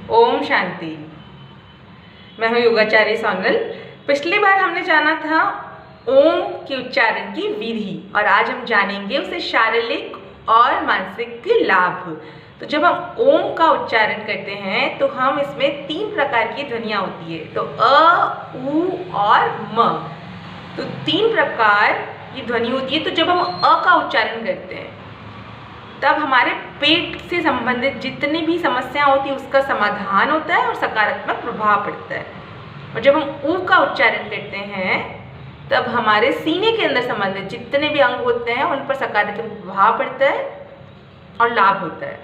ओम शांति। मैं हूँ योगाचार्य सोनल। पिछली बार हमने जाना था ओम के उच्चारण की विधि और आज हम जानेंगे उसे शारीरिक और मानसिक लाभ। तो जब हम ओम का उच्चारण करते हैं तो हम इसमें 3 प्रकार की ध्वनियाँ होती है, तो अ, उ और म। तो 3 प्रकार की ध्वनि होती है। तो जब हम अ का उच्चारण करते हैं तब हमारे पेट से संबंधित जितनी भी समस्या होती है उसका समाधान होता है और सकारात्मक प्रभाव पड़ता है। और जब हम ऊ का उच्चारण करते हैं तब हमारे सीने के अंदर संबंधित जितने भी अंग होते हैं उन पर सकारात्मक प्रभाव पड़ता है और लाभ होता है।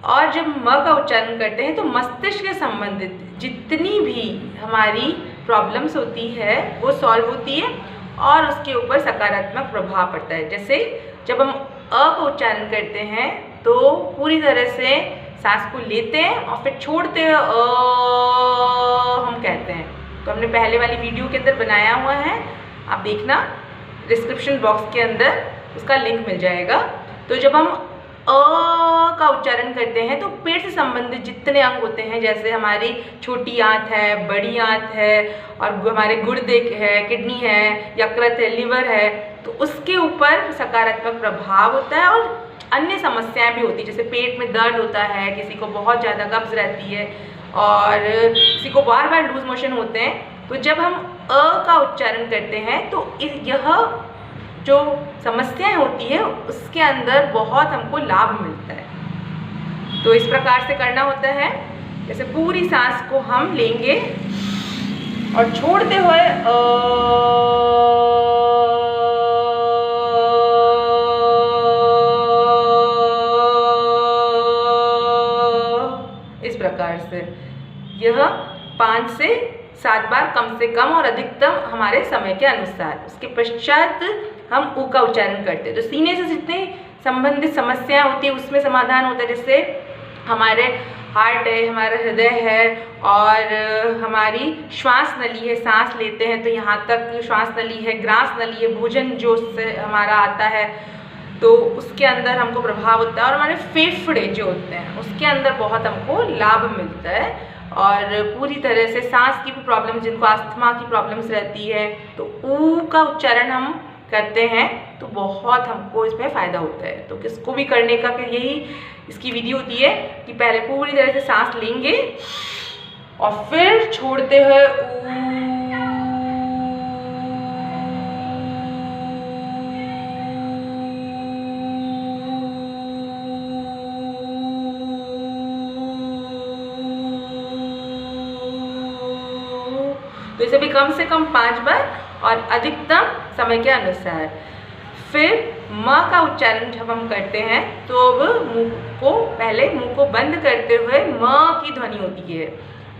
और जब म का उच्चारण करते हैं तो मस्तिष्क के संबंधित जितनी भी हमारी प्रॉब्लम्स होती है वो सॉल्व होती है और उसके ऊपर सकारात्मक प्रभाव पड़ता है। जैसे जब हम अ का उच्चारण करते हैं तो पूरी तरह से सांस को लेते हैं और फिर छोड़ते हुए हम कहते हैं। तो हमने पहले वाली वीडियो के अंदर बनाया हुआ है, आप देखना डिस्क्रिप्शन बॉक्स के अंदर उसका लिंक मिल जाएगा। तो जब हम अ का उच्चारण करते हैं तो पेट से संबंधित जितने अंग होते हैं, जैसे हमारी छोटी आंत है, बड़ी आंत है और हमारे गुर्दे है, किडनी है, यकृत है, लिवर है, तो उसके ऊपर सकारात्मक प्रभाव होता है। और अन्य समस्याएं भी होती है, जैसे पेट में दर्द होता है, किसी को बहुत ज़्यादा कब्ज रहती है और किसी को बार बार लूज मोशन होते हैं। तो जब हम अ का उच्चारण करते हैं तो यह जो समस्याएं होती है उसके अंदर बहुत हमको लाभ मिलता है। तो इस प्रकार से करना होता है, जैसे पूरी सांस को हम लेंगे और छोड़ते हुए इस प्रकार से यह 5 से 7 बार कम से कम और अधिकतम हमारे समय के अनुसार। उसके पश्चात हम ऊ का उच्चारण करते हैं। तो सीने से जितनी संबंधित समस्याएं होती है उसमें समाधान होता है, जैसे हमारे हार्ट है, हमारा हृदय है और हमारी श्वास नली है, सांस लेते हैं तो यहाँ तक श्वास नली है, ग्रास नली है, भोजन जो से हमारा आता है तो उसके अंदर हमको प्रभाव होता है। और हमारे फेफड़े जो होते हैं उसके अंदर बहुत हमको लाभ मिलता है। और पूरी तरह से सांस की भी प्रॉब्लम, जिनको अस्थमा की प्रॉब्लम्स रहती है, तो ऊ का उच्चारण हम करते हैं तो बहुत हमको इसमें फ़ायदा होता है। तो किसको भी करने का फिर यही इसकी विधि होती है कि पहले पूरी तरह से सांस लेंगे और फिर छोड़ते हुए तो इसे भी कम से कम 5 बार और अधिकतम समय के अनुसार। फिर म का उच्चारण जब हम करते हैं तो अब मुंह को बंद करते हुए म की ध्वनि होती है।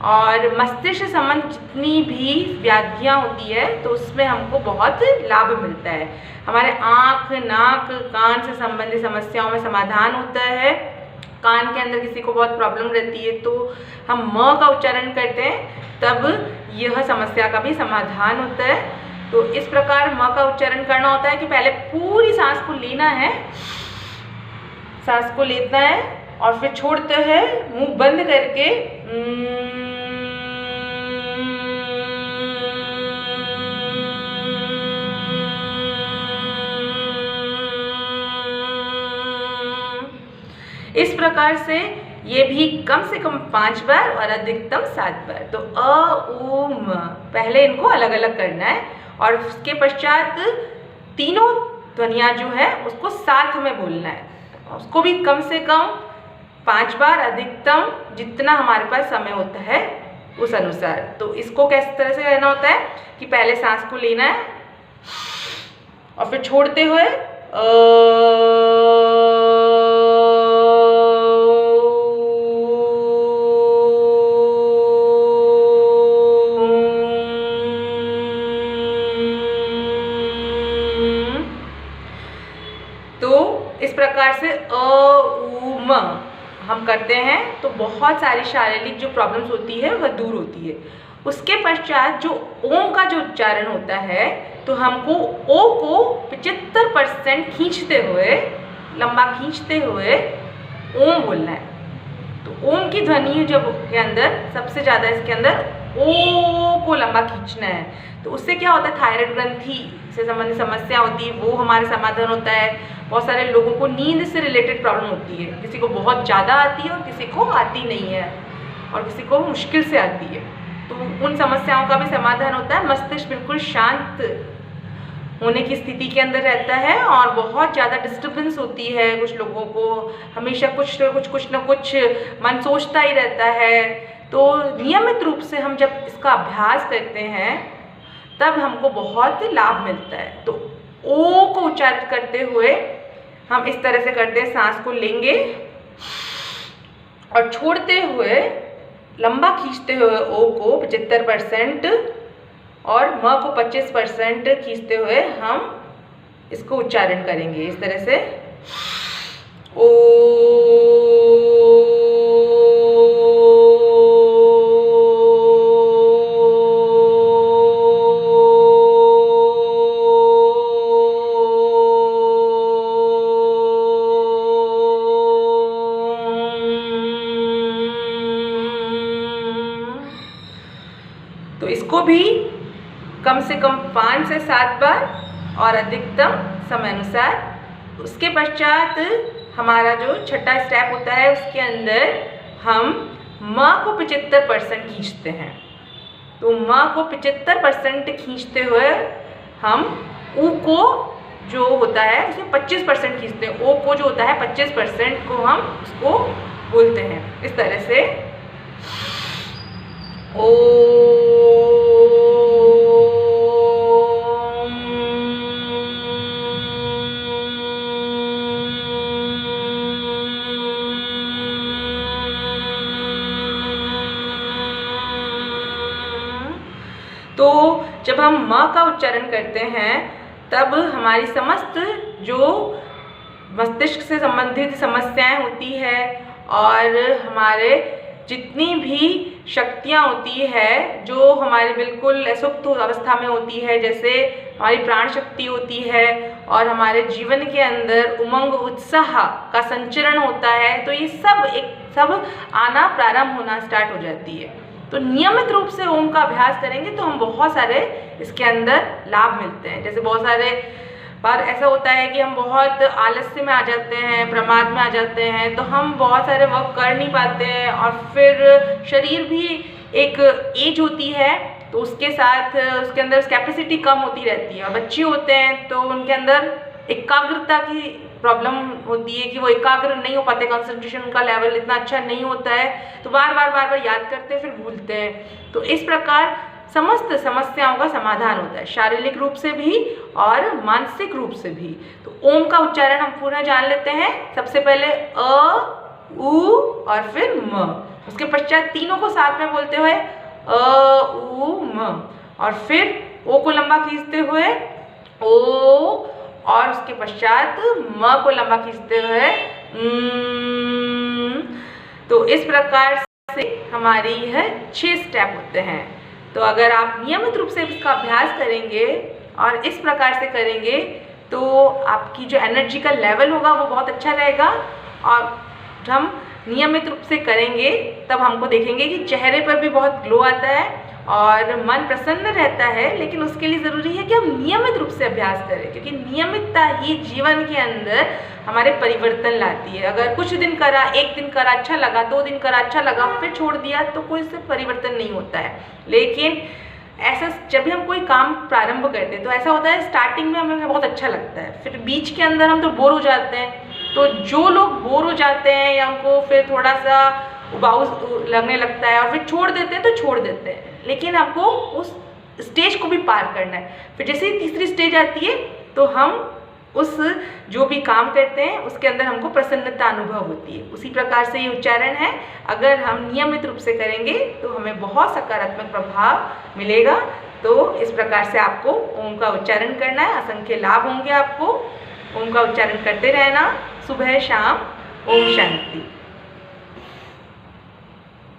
और मस्तिष्क से संबंधित जितनी भी व्याधियाँ होती है तो उसमें हमको बहुत लाभ मिलता है। हमारे आँख, नाक, कान से संबंधित समस्याओं में समाधान होता है। कान के अंदर किसी को बहुत प्रॉब्लम रहती है तो हम म का उच्चारण करते हैं तब यह समस्या का भी समाधान होता है। तो इस प्रकार म का उच्चारण करना होता है कि पहले पूरी सांस को लेना है, सांस को लेना है और फिर छोड़ते हैं मुंह बंद करके इस प्रकार से ये भी कम से कम 5 बार और अधिकतम 7 बार। तो अ, उ, म पहले इनको अलग अलग करना है और उसके पश्चात तीनों ध्वनियाँ जो है उसको साथ में बोलना है। उसको भी कम से कम 5 बार, अधिकतम जितना हमारे पास समय होता है उस अनुसार। तो इसको किस तरह से करना होता है कि पहले सांस को लेना है और फिर छोड़ते हुए तो इस प्रकार से अ, उ, म हम करते हैं तो बहुत सारी शारीरिक जो प्रॉब्लम्स होती है वह दूर होती है। उसके पश्चात जो ओम का जो उच्चारण होता है तो हमको ओ को 75% खींचते हुए, लंबा खींचते हुए ओम बोलना है। तो ओम की ध्वनि जब के अंदर सबसे ज़्यादा इसके अंदर ओ को लंबा खींचना है, तो उससे क्या होता है, थायराइड ग्रंथि से संबंधित समस्या होती है वो हमारा समाधान होता है। बहुत सारे लोगों को नींद से रिलेटेड प्रॉब्लम होती है, किसी को बहुत ज़्यादा आती है और किसी को आती नहीं है और किसी को मुश्किल से आती है, तो उन समस्याओं का भी समाधान होता है। मस्तिष्क बिल्कुल शांत होने की स्थिति के अंदर रहता है और बहुत ज़्यादा डिस्टर्बेंस होती है, कुछ लोगों को हमेशा कुछ न कुछ मन सोचता ही रहता है। तो नियमित रूप से हम जब इसका अभ्यास करते हैं तब हमको बहुत लाभ मिलता है। तो ओ को उच्चारित करते हुए हम इस तरह से करते हैं, सांस को लेंगे और छोड़ते हुए लंबा खींचते हुए ओ को 75% और म को 25% खींचते हुए हम इसको उच्चारण करेंगे इस तरह से, ओ। तो इसको भी कम से कम 5 से 7 बार और अधिकतम समय अनुसार। उसके पश्चात हमारा जो छठा स्टेप होता है उसके अंदर हम म को 75% खींचते हैं। तो म को 75% खींचते हुए हम ऊ को जो होता है उसमें 25% खींचते हैं। ओ को जो होता है 25% को हम उसको बोलते हैं इस तरह से, ओ। तो जब हम म का उच्चारण करते हैं तब हमारी समस्त जो मस्तिष्क से संबंधित समस्याएं होती है और हमारे जितनी भी शक्तियाँ होती है जो हमारी बिल्कुल असुप्त अवस्था में होती है, जैसे हमारी प्राण शक्ति होती है और हमारे जीवन के अंदर उमंग उत्साह का संचरण होता है, तो ये सब आना प्रारंभ होना स्टार्ट हो जाती है। तो नियमित रूप से ओम का अभ्यास करेंगे तो हम बहुत सारे इसके अंदर लाभ मिलते हैं। जैसे बहुत सारे बार ऐसा होता है कि हम बहुत आलस्य में आ जाते हैं, प्रमाद में आ जाते हैं, तो हम बहुत सारे वर्क कर नहीं पाते हैं और फिर शरीर भी एक एज होती है तो उसके साथ उसके अंदर कैपेसिटी कम होती रहती है। और बच्चे होते हैं तो उनके अंदर एकाग्रता की प्रॉब्लम होती है कि वो एकाग्र नहीं हो पाते, कंसंट्रेशन का लेवल इतना अच्छा नहीं होता है, तो बार बार याद करते हैं फिर भूलते हैं। तो इस प्रकार समस्त समस्याओं का समाधान होता है, शारीरिक रूप से भी और मानसिक रूप से भी। तो ओम का उच्चारण हम पूरा जान लेते हैं। सबसे पहले अ, उ और फिर म, उसके पश्चात तीनों को साथ में बोलते हुए अ, उ, म, और फिर ओ को लंबा खींचते हुए ओ, और उसके पश्चात म को लंबा खींचते हुए तो इस प्रकार से हमारी यह 6 स्टेप होते हैं। तो अगर आप नियमित रूप से इसका अभ्यास करेंगे और इस प्रकार से करेंगे तो आपकी जो एनर्जी का लेवल होगा वो बहुत अच्छा रहेगा। और हम नियमित रूप से करेंगे तब हमको देखेंगे कि चेहरे पर भी बहुत ग्लो आता है और मन प्रसन्न रहता है। लेकिन उसके लिए ज़रूरी है कि हम नियमित रूप से अभ्यास करें, क्योंकि नियमितता ही जीवन के अंदर हमारे परिवर्तन लाती है। अगर कुछ दिन करा, एक दिन करा अच्छा लगा, 2 दिन करा अच्छा लगा, फिर छोड़ दिया तो कोई इससे परिवर्तन नहीं होता है। लेकिन ऐसा जब भी हम कोई काम प्रारंभ करते हैं तो ऐसा होता है स्टार्टिंग में हमें बहुत अच्छा लगता है, फिर बीच के अंदर हम तो बोर हो जाते हैं। तो जो लोग बोर हो जाते हैं या उनको फिर थोड़ा सा उबाऊ लगने लगता है और फिर छोड़ देते हैं तो छोड़ देते हैं, लेकिन आपको उस स्टेज को भी पार करना है। फिर जैसे ही तीसरी स्टेज आती है तो हम उस जो भी काम करते हैं उसके अंदर हमको प्रसन्नता अनुभव होती है। उसी प्रकार से ये उच्चारण है, अगर हम नियमित रूप से करेंगे तो हमें बहुत सकारात्मक प्रभाव मिलेगा। तो इस प्रकार से आपको ओम का उच्चारण करना है, असंख्य लाभ होंगे आपको। ओम का उच्चारण करते रहना, सुबह शाम। ओम शांति।